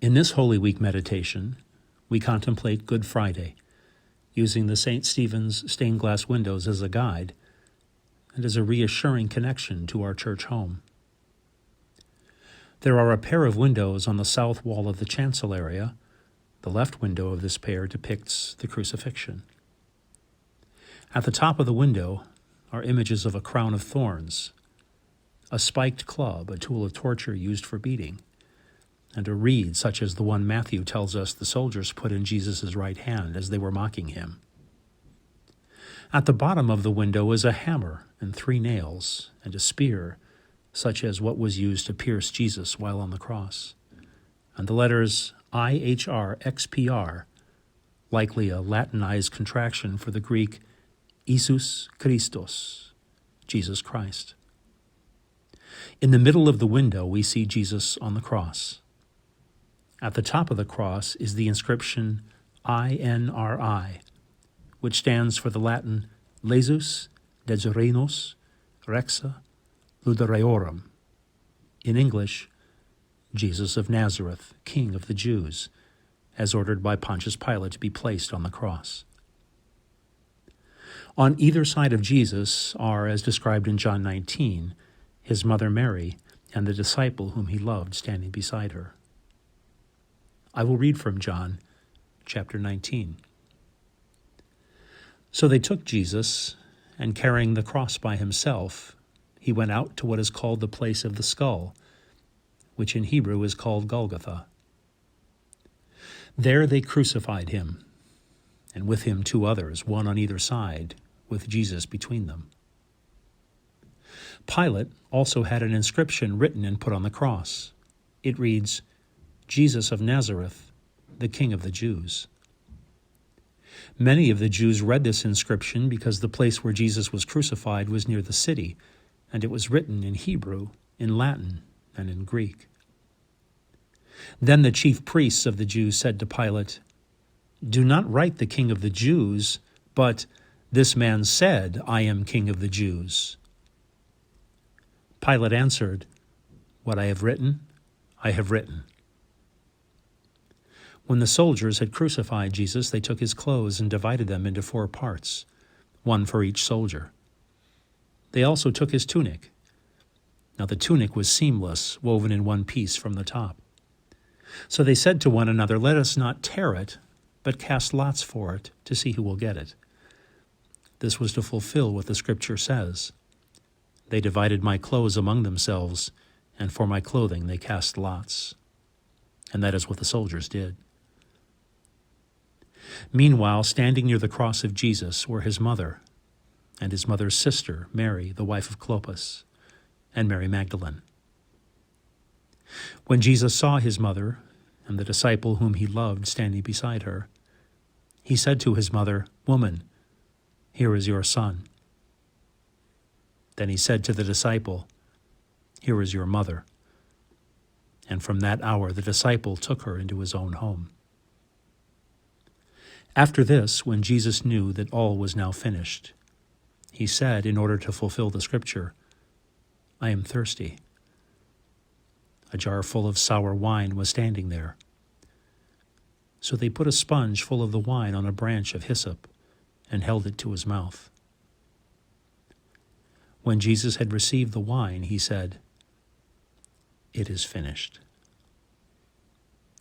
In this Holy Week meditation, we contemplate Good Friday, using the St. Stephen's stained glass windows as a guide and as a reassuring connection to our church home. There are a pair of windows on the south wall of the chancel area. The left window of this pair depicts the Crucifixion. At the top of the window are images of a crown of thorns, a spiked club, a tool of torture used for beating, and a reed such as the one Matthew tells us the soldiers put in Jesus' right hand as they were mocking him. At the bottom of the window is a hammer and 3 nails and a spear, such as what was used to pierce Jesus while on the cross, and the letters IHRXPR, likely a Latinized contraction for the Greek Iesous Christos, Jesus Christ. In the middle of the window, we see Jesus on the cross. At the top of the cross is the inscription INRI, which stands for the Latin Lesus Degerenos Rexa Ludereorum. In English, Jesus of Nazareth, King of the Jews, as ordered by Pontius Pilate to be placed on the cross. On either side of Jesus are, as described in John 19, his mother Mary and the disciple whom he loved standing beside her. I will read from John chapter 19. So they took Jesus, and carrying the cross by himself, he went out to what is called the place of the skull, which in Hebrew is called Golgotha. There they crucified him, and with him 2 others, one on either side, with Jesus between them. Pilate also had an inscription written and put on the cross. It reads, Jesus of Nazareth, the King of the Jews. Many of the Jews read this inscription because the place where Jesus was crucified was near the city, and it was written in Hebrew, in Latin, and in Greek. Then the chief priests of the Jews said to Pilate, Do not write the King of the Jews, but this man said, I am King of the Jews. Pilate answered, What I have written, I have written. When the soldiers had crucified Jesus, they took his clothes and divided them into 4 parts, 1 for each soldier. They also took his tunic. Now the tunic was seamless, woven in 1 piece from the top. So they said to one another, Let us not tear it, but cast lots for it to see who will get it. This was to fulfill what the Scripture says. They divided my clothes among themselves, and for my clothing they cast lots. And that is what the soldiers did. Meanwhile, standing near the cross of Jesus were his mother, and his mother's sister, Mary, the wife of Clopas, and Mary Magdalene. When Jesus saw his mother and the disciple whom he loved standing beside her, he said to his mother, Woman, here is your son. Then he said to the disciple, Here is your mother. And from that hour the disciple took her into his own home. After this, when Jesus knew that all was now finished, he said, in order to fulfill the Scripture, I am thirsty. A jar full of sour wine was standing there. So they put a sponge full of the wine on a branch of hyssop and held it to his mouth. When Jesus had received the wine, he said, It is finished.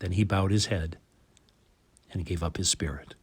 Then he bowed his head and gave up his spirit.